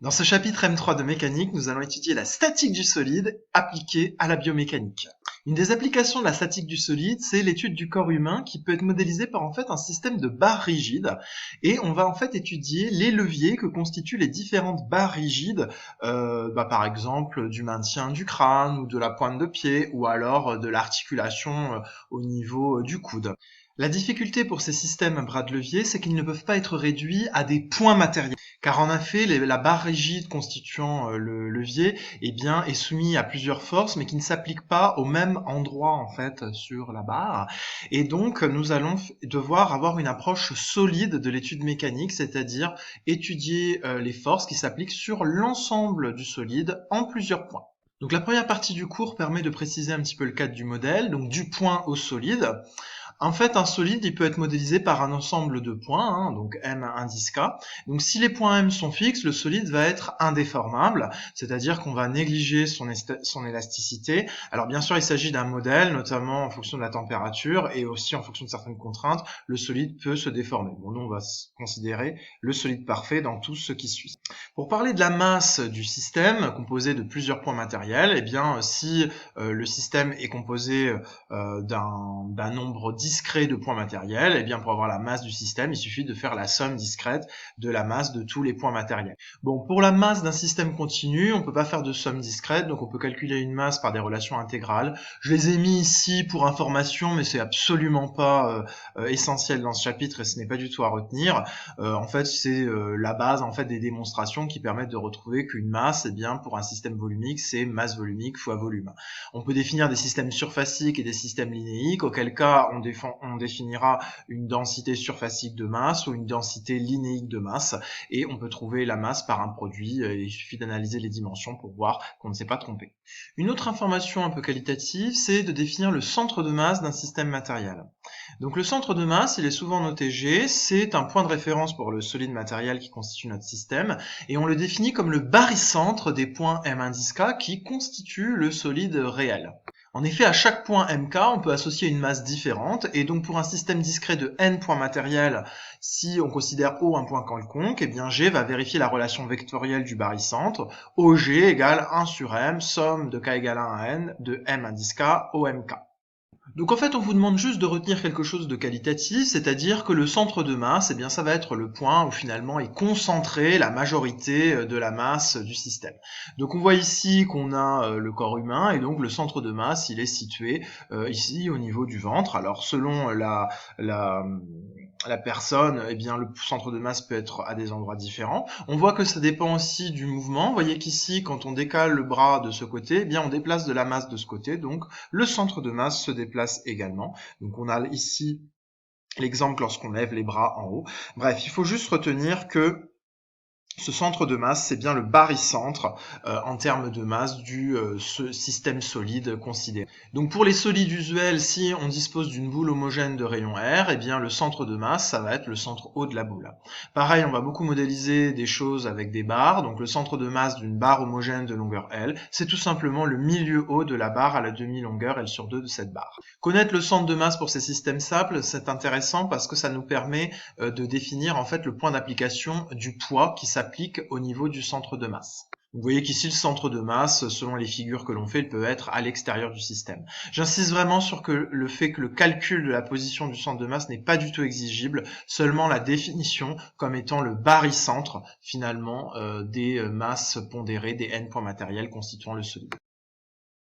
Dans ce chapitre M3 de mécanique, nous allons étudier la statique du solide appliquée à la biomécanique. Une des applications de la statique du solide, c'est l'étude du corps humain qui peut être modélisé par un système de barres rigides. Et on va étudier les leviers que constituent les différentes barres rigides, par exemple du maintien du crâne ou de la pointe de pied ou alors de l'articulation au niveau du coude. La difficulté pour ces systèmes à bras de levier, c'est qu'ils ne peuvent pas être réduits à des points matériels. Car en effet, la barre rigide constituant le levier est soumise à plusieurs forces, mais qui ne s'appliquent pas au même endroit sur la barre. Et donc, nous allons devoir avoir une approche solide de l'étude mécanique, c'est-à-dire étudier les forces qui s'appliquent sur l'ensemble du solide en plusieurs points. Donc la première partie du cours permet de préciser un petit peu le cadre du modèle, donc du point au solide. En fait, un solide, il peut être modélisé par un ensemble de points, donc M indice K. Donc si les points M sont fixes, le solide va être indéformable, c'est-à-dire qu'on va négliger son élasticité. Alors bien sûr, il s'agit d'un modèle, notamment en fonction de la température et aussi en fonction de certaines contraintes, le solide peut se déformer. Bon, nous, on va considérer le solide parfait dans tout ce qui suit. Pour parler de la masse du système, composé de plusieurs points matériels, si le système est composé d'un nombre discret de points matériels, pour avoir la masse du système, il suffit de faire la somme discrète de la masse de tous les points matériels. Bon, pour la masse d'un système continu, on peut pas faire de somme discrète, donc on peut calculer une masse par des relations intégrales. Je les ai mis ici pour information, mais c'est absolument pas essentiel dans ce chapitre et ce n'est pas du tout à retenir. C'est la base des démonstrations qui permettent de retrouver qu'une masse, pour un système volumique, c'est masse volumique fois volume. On peut définir des systèmes surfaciques et des systèmes linéiques, auquel cas on définira une densité surfacique de masse ou une densité linéique de masse, et on peut trouver la masse par un produit, il suffit d'analyser les dimensions pour voir qu'on ne s'est pas trompé. Une autre information un peu qualitative, c'est de définir le centre de masse d'un système matériel. Donc le centre de masse, il est souvent noté G, c'est un point de référence pour le solide matériel qui constitue notre système, et on le définit comme le barycentre des points M indice K qui constituent le solide réel. En effet, à chaque point MK, on peut associer une masse différente, et donc pour un système discret de n points matériels, si on considère O un point quelconque, G va vérifier la relation vectorielle du barycentre, OG égale 1 sur M, somme de K égale 1 à N, de M indice K, OMK. Donc en fait, on vous demande juste de retenir quelque chose de qualitatif, c'est-à-dire que le centre de masse, ça va être le point où finalement est concentrée la majorité de la masse du système. Donc on voit ici qu'on a le corps humain, et donc le centre de masse, il est situé ici au niveau du ventre. Alors selon la personne, le centre de masse peut être à des endroits différents. On voit que ça dépend aussi du mouvement. Vous voyez qu'ici, quand on décale le bras de ce côté, on déplace de la masse de ce côté, donc le centre de masse se déplace également. Donc on a ici l'exemple lorsqu'on lève les bras en haut. Bref, il faut juste retenir que ce centre de masse, c'est bien le barycentre en termes de masse du ce système solide considéré. Donc pour les solides usuels, si on dispose d'une boule homogène de rayon R, le centre de masse, ça va être le centre haut de la boule. Pareil, on va beaucoup modéliser des choses avec des barres. Donc le centre de masse d'une barre homogène de longueur L, c'est tout simplement le milieu haut de la barre à la demi-longueur L sur 2 de cette barre. Connaître le centre de masse pour ces systèmes simples, c'est intéressant parce que ça nous permet de définir le point d'application du poids qui s'applique au niveau du centre de masse. Vous voyez qu'ici, le centre de masse, selon les figures que l'on fait, il peut être à l'extérieur du système. J'insiste vraiment sur le fait que le calcul de la position du centre de masse n'est pas du tout exigible, seulement la définition comme étant le barycentre, finalement, des masses pondérées, des n points matériels constituant le solide.